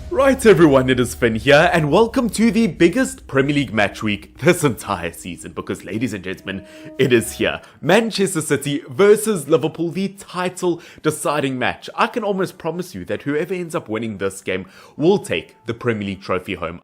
Right everyone, it is Finn here and welcome to the biggest Premier League match week this entire season because ladies and gentlemen, it is here. Manchester City versus Liverpool, the title deciding match. I can almost promise you that whoever ends up winning this game will take the Premier League trophy home.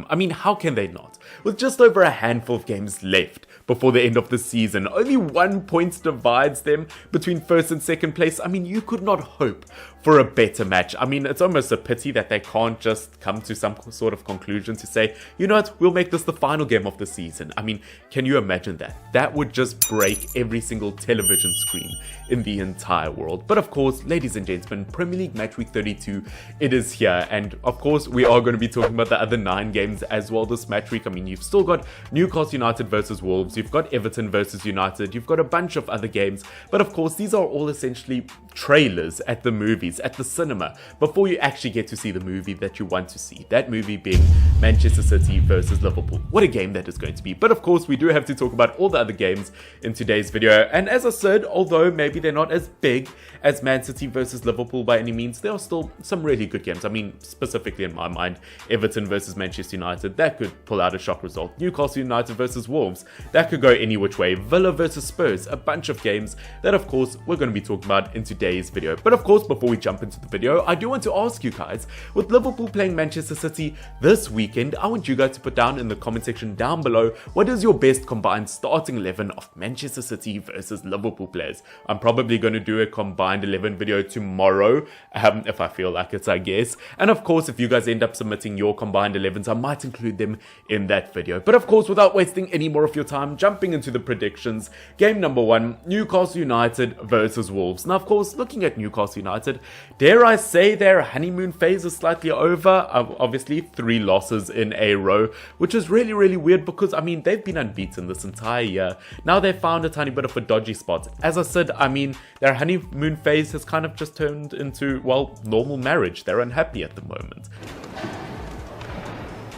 I mean, how can they not? With just over a handful of games left before the end of the season, only 1 point divides them between first and second place. I mean, you could not hope for a better match. I mean, it's almost a pity that they can't just come to some sort of conclusion to say, you know what, we'll make this the final game of the season. I mean, can you imagine that? That would just break every single television screen in the entire world. But of course, ladies and gentlemen, Premier League Match Week 32, it is here. And of course, we are going to be talking about the other 9 games as well this match week. I mean, you've still got Newcastle United versus Wolves, you've got Everton versus United, you've got a bunch of other games. But of course, these are all essentially trailers at the movies, at the cinema, before you actually get to see the movie that you want to see. That movie being Manchester City versus Liverpool. What a game that is going to be. But of course, we do have to talk about all the other games in today's video. And as I said, although maybe they're not as big as Man City versus Liverpool by any means, there are still some really good games. I mean, specifically in my mind, Everton versus Manchester United, that could pull out a shock result. Newcastle United versus Wolves, that could go any which way. Villa versus Spurs, a bunch of games that of course we're going to be talking about in today's video. But of course, before we jump into the video, I do want to ask you guys, with Liverpool playing Manchester City this weekend, I want you guys to put down in the comment section down below, what is your best combined starting 11 of Manchester City versus Liverpool players? I'm probably going to do a combined 11 video tomorrow, if I feel like it, I guess. And of course, if you guys end up submitting your combined 11s, I might include them in that video. But of course, without wasting any more of your time, jumping into the predictions, game number 1, Newcastle United versus Wolves. Now, of course, looking at Newcastle United, dare I say their honeymoon phase is slightly over. Obviously, 3 losses in a row, which is really, really weird because, I mean, they've been unbeaten this entire year. Now they've found a tiny bit of a dodgy spot. As I said, I mean, their honeymoon phase has kind of just turned into, well, normal marriage. They're unhappy at the moment.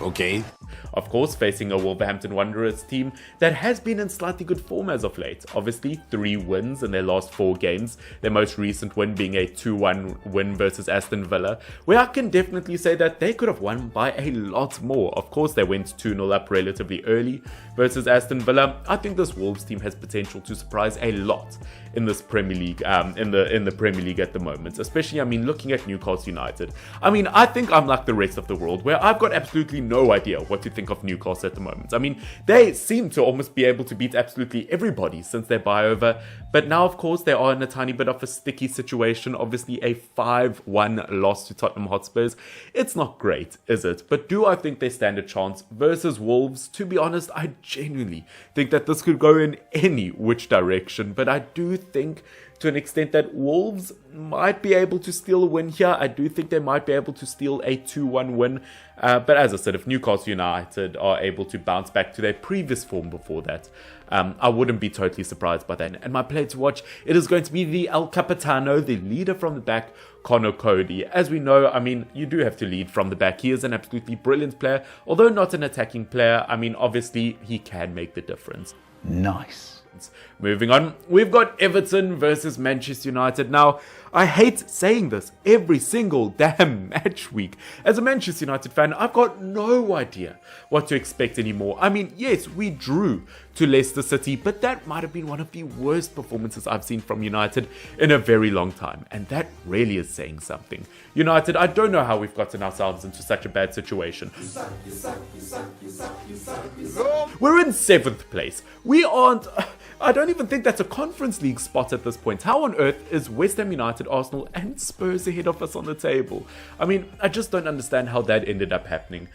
Okay. Of course, facing a Wolverhampton Wanderers team that has been in slightly good form as of late. Obviously, 3 wins in their last 4 games. Their most recent win being a 2-1 win versus Aston Villa, where I can definitely say that they could have won by a lot more. Of course, they went 2-0 up relatively early versus Aston Villa. I think this Wolves team has potential to surprise a lot in this Premier League, in the Premier League at the moment. Especially, I mean, looking at Newcastle United. I mean, I think I'm like the rest of the world, where I've got absolutely no idea what to think of Newcastle at the moment. I mean, they seem to almost be able to beat absolutely everybody since their buyover, but now of course they are in a tiny bit of a sticky situation. Obviously a 5-1 loss to Tottenham Hotspurs. It's not great, is it? But do I think they stand a chance versus Wolves? To be honest, I genuinely think that this could go in any which direction, but I do think to an extent that Wolves might be able to steal a win here. I do think they might be able to steal a 2-1 win. But as I said, if Newcastle United are able to bounce back to their previous form before that, I wouldn't be totally surprised by that. And my player to watch, it is going to be the El Capitano, the leader from the back, Conor Cody. As we know, I mean, you do have to lead from the back. He is an absolutely brilliant player, although not an attacking player. I mean, obviously, he can make the difference. Nice. Moving on, we've got Everton versus Manchester United. Now, I hate saying this every single damn match week. As a Manchester United fan, I've got no idea what to expect anymore. I mean, yes, we drew to Leicester City, but that might have been one of the worst performances I've seen from United in a very long time. And that really is saying something. United, I don't know how we've gotten ourselves into such a bad situation. We're in 7th place. We aren't... I don't even think that's a Conference League spot at this point. How on earth is West Ham United, Arsenal and Spurs ahead of us on the table? I mean, I just don't understand how that ended up happening.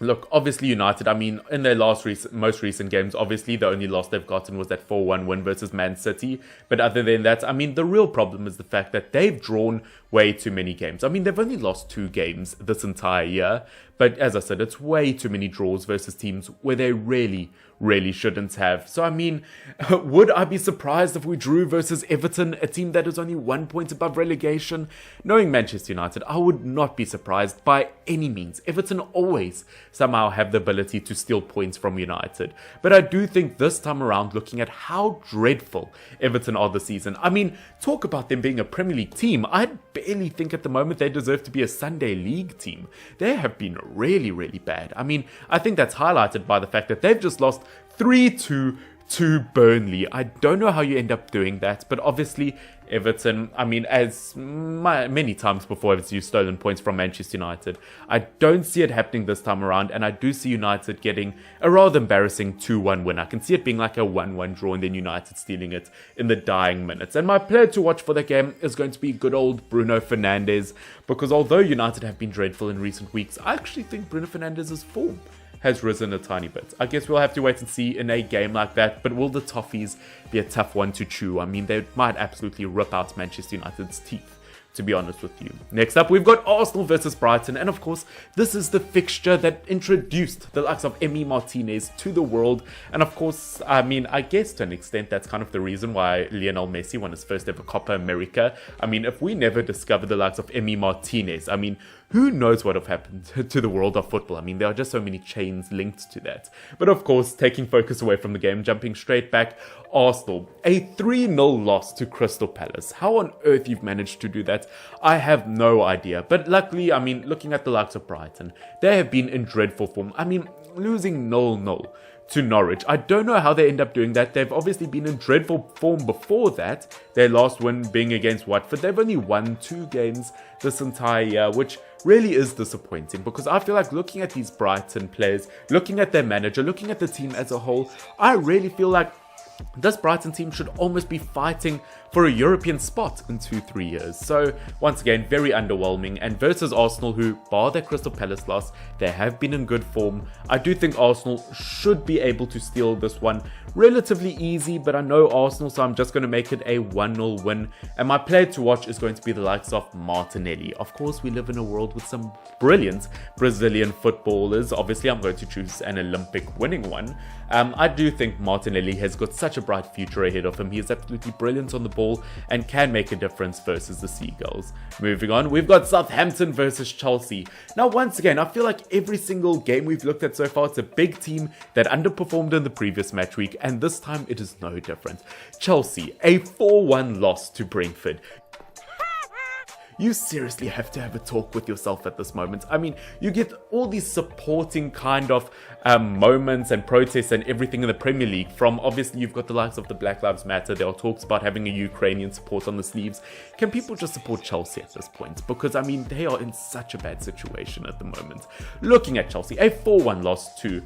Look, obviously United, I mean, in their most recent games, obviously the only loss they've gotten was that 4-1 win versus Man City. But other than that, I mean, the real problem is the fact that they've drawn way too many games. I mean, they've only lost 2 games this entire year. But as I said, it's way too many draws versus teams where they really, really shouldn't have. So I mean, would I be surprised if we drew versus Everton, a team that is only 1 point above relegation? Knowing Manchester United, I would not be surprised by any means. Everton always somehow have the ability to steal points from United. But I do think this time around, looking at how dreadful Everton are this season, I mean, talk about them being a Premier League team. I barely think at the moment they deserve to be a Sunday League team. They have been really, really bad. I mean, I think that's highlighted by the fact that they've just lost 3-2 to Burnley. I don't know how you end up doing that, but obviously Everton, I mean, as many times before, you've stolen points from Manchester United. I don't see it happening this time around, and I do see United getting a rather embarrassing 2-1 win. I can see it being like a 1-1 draw and then United stealing it in the dying minutes. And my player to watch for the game is going to be good old Bruno Fernandes, because although United have been dreadful in recent weeks, I actually think Bruno Fernandes' form has risen a tiny bit. I guess we'll have to wait and see in a game like that, but will the Toffees be a tough one to chew? I mean, they might absolutely rip out Manchester United's teeth, to be honest with you. Next up, we've got Arsenal versus Brighton, and of course, this is the fixture that introduced the likes of Emi Martinez to the world, and of course, I mean, I guess to an extent, that's kind of the reason why Lionel Messi won his first ever Copa America. I mean, if we never discovered the likes of Emi Martinez, I mean, who knows what would have happened to the world of football? I mean, there are just so many chains linked to that. But of course, taking focus away from the game, jumping straight back, Arsenal, a 3-0 loss to Crystal Palace. How on earth you've managed to do that, I have no idea. But luckily, I mean, looking at the likes of Brighton, they have been in dreadful form. I mean, losing 0-0 to Norwich. I don't know how they end up doing that. They've obviously been in dreadful form before that. Their last win being against Watford. They've only won 2 games this entire year, which really is disappointing, because I feel like looking at these Brighton players, looking at their manager, looking at the team as a whole, I really feel like this Brighton team should almost be fighting for a European spot in 2-3 years. So once again, very underwhelming. And versus Arsenal, who, bar their Crystal Palace loss, they have been in good form. I do think Arsenal should be able to steal this one relatively easy, but I know Arsenal, so I'm just going to make it a 1-0 win. And my player to watch is going to be the likes of Martinelli. Of course, we live in a world with some brilliant Brazilian footballers. Obviously, I'm going to choose an Olympic winning one. I do think Martinelli has got such a bright future ahead of him. He is absolutely brilliant on the ball and can make a difference versus the Seagulls. Moving on, we've got Southampton versus Chelsea. Now, once again, I feel like every single game we've looked at so far, it's a big team that underperformed in the previous match week, and this time it is no different. Chelsea, a 4-1 loss to Brentford. You seriously have to have a talk with yourself at this moment. I mean, you get all these supporting kind of moments and protests and everything in the Premier League. From, obviously, you've got the likes of the Black Lives Matter. There are talks about having a Ukrainian support on the sleeves. Can people just support Chelsea at this point? Because, I mean, they are in such a bad situation at the moment. Looking at Chelsea, a 4-1 loss to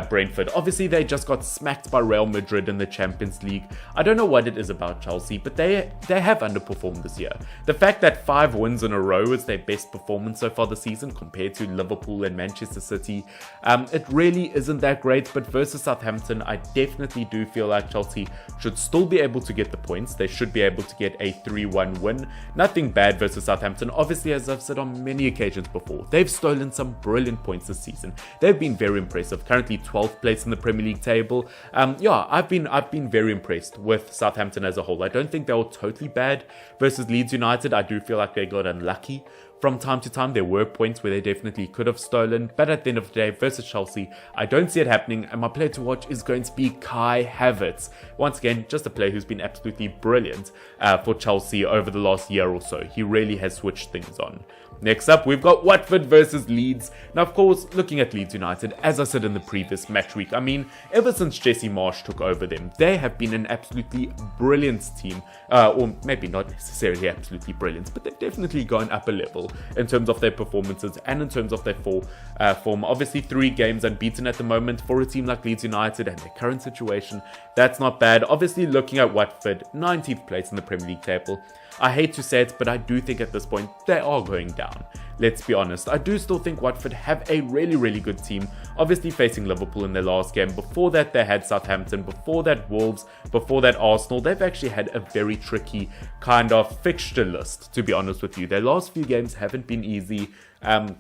Brentford. Obviously, they just got smacked by Real Madrid in the Champions League. I don't know what it is about Chelsea, but they have underperformed this year. The fact that 5 wins in a row is their best performance so far this season compared to Liverpool and Manchester City, it really isn't that great. But versus Southampton, I definitely do feel like Chelsea should still be able to get the points. They should be able to get a 3-1 win. Nothing bad versus Southampton. Obviously, as I've said on many occasions before, they've stolen some brilliant points this season. They've been very impressive. Currently 12th place in the Premier League table. I've been very impressed with Southampton as a whole. I don't think they were totally bad versus Leeds United. I do feel like they got unlucky from time to time. There were points where they definitely could have stolen, but at the end of the day, versus Chelsea, I don't see it happening, and my player to watch is going to be Kai Havertz. Once again, just a player who's been absolutely brilliant for Chelsea over the last year or so. He really has switched things on. Next up, we've got Watford versus Leeds. Now, of course, looking at Leeds United, as I said in the previous match week, I mean, ever since Jesse Marsch took over them, they have been an absolutely brilliant team. Or maybe not necessarily absolutely brilliant, but they've definitely gone up a level in terms of their performances and in terms of their form. Obviously, 3 games unbeaten at the moment for a team like Leeds United and their current situation. That's not bad. Obviously, looking at Watford, 19th place in the Premier League table. I hate to say it, but I do think at this point they are going down. Let's be honest. I do still think Watford have a really, really good team. Obviously facing Liverpool in their last game. Before that, they had Southampton. Before that, Wolves. Before that, Arsenal. They've actually had a very tricky kind of fixture list, to be honest with you. Their last few games haven't been easy. But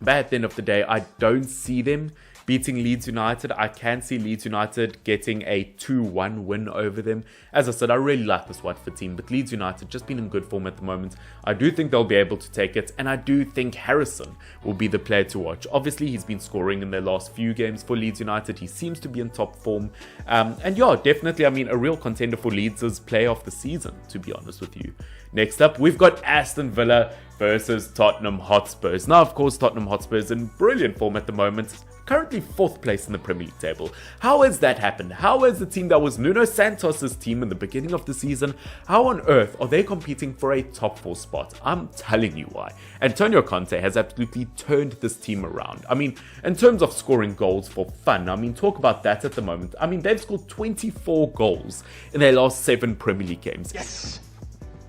at the end of the day, I don't see them beating Leeds United. I can see Leeds United getting a 2-1 win over them. As I said, I really like this Watford team, but Leeds United just been in good form at the moment. I do think they'll be able to take it, and I do think Harrison will be the player to watch. Obviously, he's been scoring in their last few games for Leeds United. He seems to be in top form. And yeah, definitely, I mean, a real contender for Leeds' player of the season, to be honest with you. Next up, we've got Aston Villa versus Tottenham Hotspurs. Now, of course, Tottenham Hotspurs in brilliant form at the moment, currently 4th place in the Premier League table. How has that happened? How has the team that was Nuno Santos' team in the beginning of the season, how on earth are they competing for a top 4 spot? I'm telling you why. Antonio Conte has absolutely turned this team around. I mean, in terms of scoring goals for fun, I mean, talk about that at the moment. I mean, they've scored 24 goals in their last 7 Premier League games. Yes!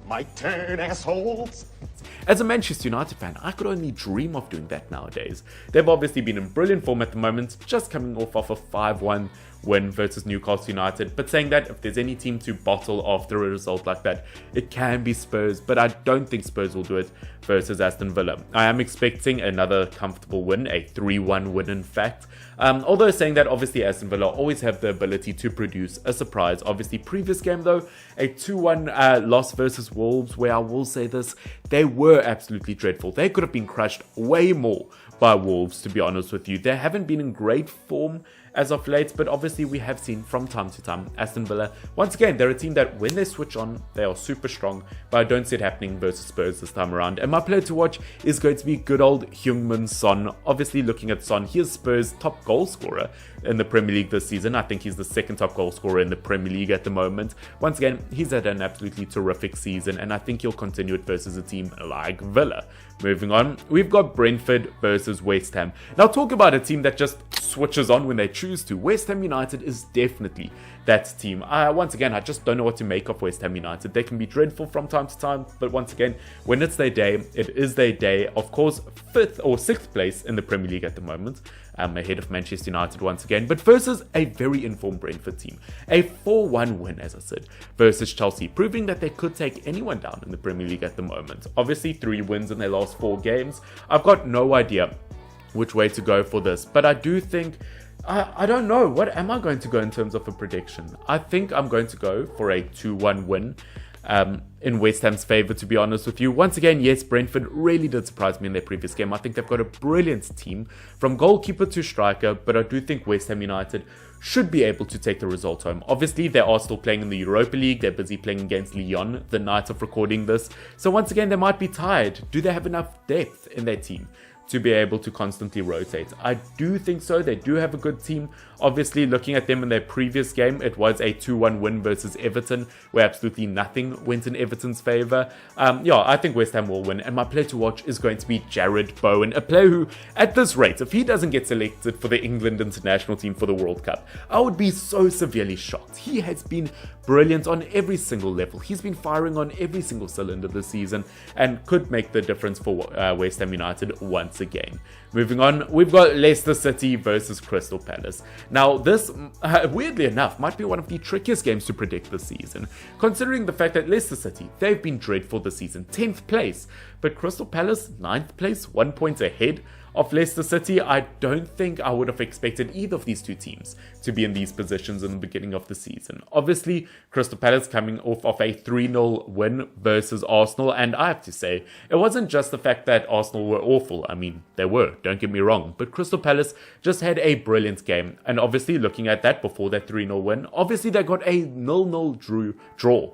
My turn, assholes! As a Manchester United fan, I could only dream of doing that nowadays. They've obviously been in brilliant form at the moment, just coming off of a 5-1 win versus Newcastle United, but saying that if there's any team to bottle after a result like that, it can be Spurs, but I don't think Spurs will do it versus Aston Villa. I am expecting another comfortable win, a 3-1 win in fact, although saying that obviously Aston Villa always have the ability to produce a surprise. Obviously previous game though, a 2-1 loss versus Wolves, where I will say this, they were absolutely dreadful. They could have been crushed way more by Wolves, to be honest with you. They haven't been in great form as of late, but obviously we have seen from time to time Aston Villa, once again, they're a team that when they switch on, they are super strong, but I don't see it happening versus Spurs this time around. And my player to watch is going to be good old Heung-min Son. Obviously looking at Son, he is Spurs' top goal scorer in the Premier League this season. I think he's the 2nd top goal scorer in the Premier League at the moment. Once again, he's had an absolutely terrific season, and I think he'll continue it versus a team like Villa. Moving on, we've got Brentford versus West Ham. Now talk about a team that just switches on when they choose to. West Ham United is definitely that team. Once again, I just don't know what to make of West Ham United. They can be dreadful from time to time, but once again, when it's their day, it is their day. Of course, 5th or 6th place in the Premier League at the moment, ahead of Manchester United once again, but versus a very informed Brentford team. A 4-1 win, as I said, versus Chelsea, proving that they could take anyone down in the Premier League at the moment. Obviously, 3 wins in their last 4 games. I've got no idea which way to go for this, but I do think, I don't know, what am I going to go in terms of a prediction? I think I'm going to go for a 2-1 win in West Ham's favour, to be honest with you. Once again, yes, Brentford really did surprise me in their previous game. I think they've got a brilliant team from goalkeeper to striker, but I do think West Ham United should be able to take the result home. Obviously, they are still playing in the Europa League. They're busy playing against Lyon the night of recording this. So once again, they might be tired. Do they have enough depth in their team to be able to constantly rotate? I do think so. They do have a good team. Obviously, looking at them in their previous game, it was a 2-1 win versus Everton, where absolutely nothing went in Everton's favour. Yeah, I think West Ham will win, and my player to watch is going to be Jared Bowen, a player who, at this rate, if he doesn't get selected for the England international team for the World Cup, I would be so severely shocked. He has been brilliant on every single level. He's been firing on every single cylinder this season and could make the difference for West Ham United once again. Moving on, we've got Leicester City versus Crystal Palace. Now, this, weirdly enough, might be one of the trickiest games to predict this season, considering the fact that Leicester City, they've been dreadful this season, 10th place, but Crystal Palace, 9th place, 1 point ahead of Leicester City. I don't think I would have expected either of these two teams to be in these positions in the beginning of the season. Obviously, Crystal Palace coming off of a 3-0 win versus Arsenal, and I have to say, it wasn't just the fact that Arsenal were awful. I mean, they were, don't get me wrong, but Crystal Palace just had a brilliant game, and obviously looking at that before that 3-0 win, obviously they got a 0-0 draw,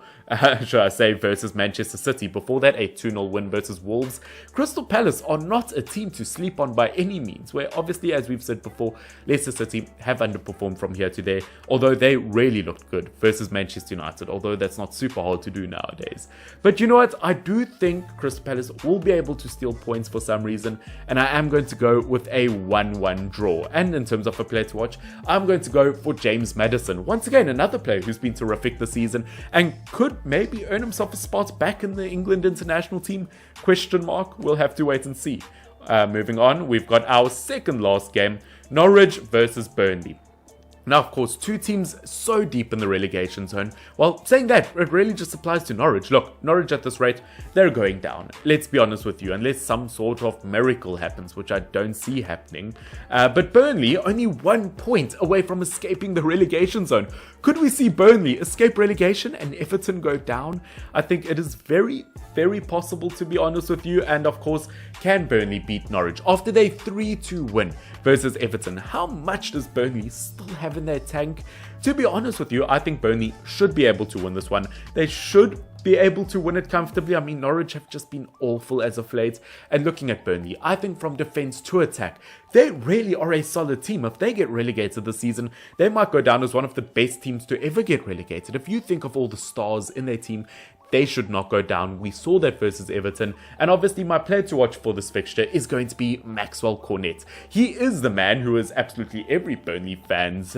should I say, versus Manchester City. Before that, a 2-0 win versus Wolves. Crystal Palace are not a team to sleep on by any means, where obviously, as we've said before, Leicester City have underperformed from here to there, although they really looked good versus Manchester United, although that's not super hard to do nowadays. But you know what? I do think Crystal Palace will be able to steal points for some reason, and I am going to go with a 1-1 draw. And in terms of a player to watch, I'm going to go for James Maddison. Once again, another player who's been terrific this season and could maybe earn himself a spot back in the England international team? Question mark. We'll have to wait and see. Moving on, we've got our second last game, Norwich versus Burnley. Now, of course, two teams so deep in the relegation zone. Well, saying that, it really just applies to Norwich. Look, Norwich at this rate, they're going down. Let's be honest with you, unless some sort of miracle happens, which I don't see happening. But Burnley, only 1 point away from escaping the relegation zone. Could we see Burnley escape relegation and Everton go down? I think it is very, very possible, to be honest with you. And of course, can Burnley beat Norwich after their 3-2 win versus Everton? How much does Burnley still have in their tank? To be honest with you, I think Burnley should be able to win this one. They should be able to win it comfortably. I mean, Norwich have just been awful as of late. And looking at Burnley, I think from defense to attack, they really are a solid team. If they get relegated this season, they might go down as one of the best teams to ever get relegated. If you think of all the stars in their team, they should not go down. We saw that versus Everton. And obviously my player to watch for this fixture is going to be Maxwell Cornet. He is the man who is absolutely every Burnley fan's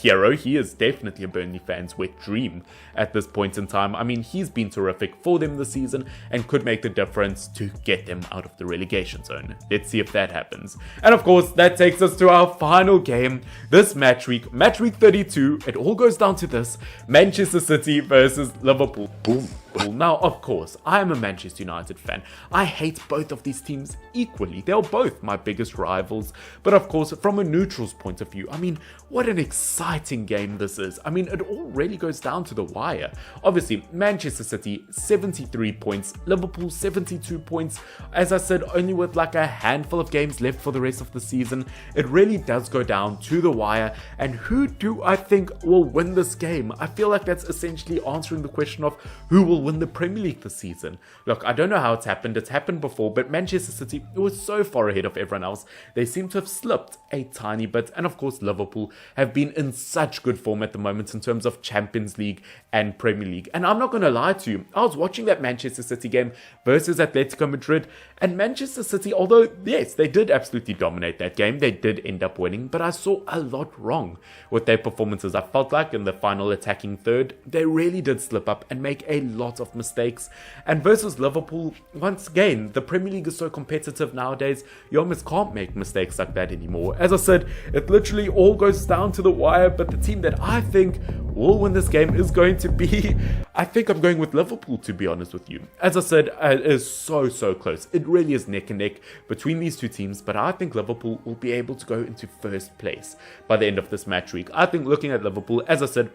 hero. He is definitely a Burnley fan's wet dream at this point in time. I mean, he's been terrific for them this season and could make the difference to get them out of the relegation zone. Let's see if that happens. And of course, that takes us to our final game this match week 32. It all goes down to this: Manchester City versus Liverpool. Boom. Now, of course, I am a Manchester United fan. I hate both of these teams equally. They're both my biggest rivals. But of course, from a neutral's point of view, I mean, what an exciting game this is. I mean, it all really goes down to the wire. Obviously, Manchester City, 73 points. Liverpool, 72 points. As I said, only with like a handful of games left for the rest of the season. It really does go down to the wire. And who do I think will win this game? I feel like that's essentially answering the question of who will win the Premier League this season. Look, I don't know how it's happened before, but Manchester City was so far ahead of everyone else. They seem to have slipped a tiny bit. And of course, Liverpool have been in such good form at the moment in terms of Champions League and Premier League. And I'm not going to lie to you, I was watching that Manchester City game versus Atletico Madrid, and Manchester City, although yes, they did absolutely dominate that game, they did end up winning, but I saw a lot wrong with their performances. I felt like in the final attacking third, they really did slip up and make a lot of mistakes. And versus Liverpool, once again, the Premier League is so competitive nowadays, you almost can't make mistakes like that anymore. As I said, it literally all goes down to the wire, but the team that I think will win this game is going to be, I think I'm going with Liverpool, to be honest with you. As I said, it is so close. It really is neck and neck between these two teams, but I think Liverpool will be able to go into first place by the end of this match week. I think looking at Liverpool, as I said,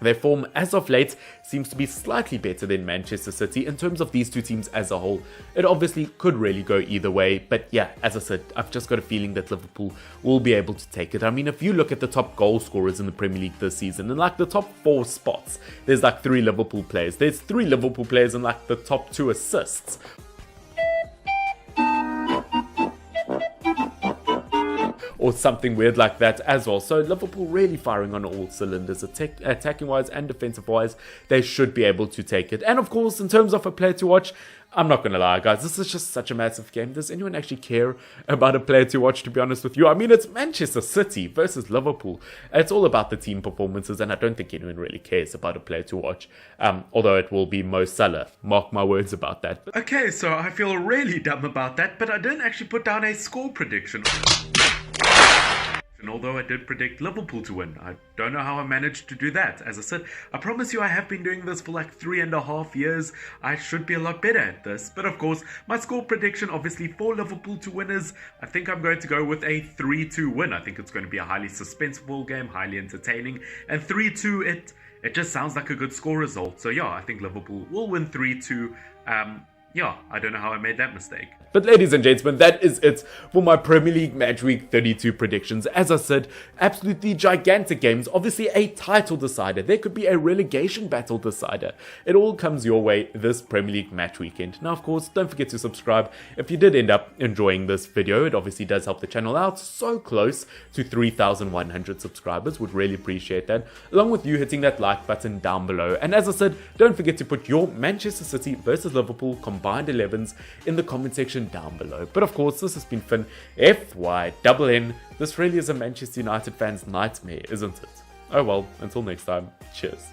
their form as of late seems to be slightly better than Manchester City in terms of these two teams as a whole. It obviously could really go either way, but yeah, as I said, I've just got a feeling that Liverpool will be able to take it. I mean, if you look at the top goal scorers in the Premier League this season, in like the top 4 spots, there's like 3 Liverpool players. There's 3 Liverpool players in like the top 2 assists. Or something weird like that as well. So Liverpool really firing on all cylinders, attacking wise and defensive wise. They should be able to take it. And of course, in terms of a player to watch, I'm not going to lie, guys, this is just such a massive game. Does anyone actually care about a player to watch, to be honest with you? I mean, it's Manchester City versus Liverpool. It's all about the team performances, and I don't think anyone really cares about a player to watch. Although it will be Mo Salah. Mark my words about that. Okay, so I feel really dumb about that, but I didn't actually put down a score prediction. And although I did predict Liverpool to win, I don't know how I managed to do that. As I said, I promise you I have been doing this for like 3.5 years. I should be a lot better at this. But of course, my score prediction obviously for Liverpool to win is, I think I'm going to go with a 3-2 win. I think it's going to be a highly suspenseful game, highly entertaining. And 3-2, it just sounds like a good score result. So yeah, I think Liverpool will win 3-2. Yeah, I don't know how I made that mistake. But ladies and gentlemen, that is it for my Premier League Match Week 32 predictions. As I said, absolutely gigantic games. Obviously a title decider. There could be a relegation battle decider. It all comes your way this Premier League Match Weekend. Now, of course, don't forget to subscribe if you did end up enjoying this video. It obviously does help the channel out. So close to 3,100 subscribers. Would really appreciate that. Along with you hitting that like button down below. And as I said, don't forget to put your Manchester City versus Liverpool combined 11s in the comment section down below. But of course, this has been Finn, FYNN. This really is a Manchester United fan's nightmare, isn't it? Oh well, until next time, cheers.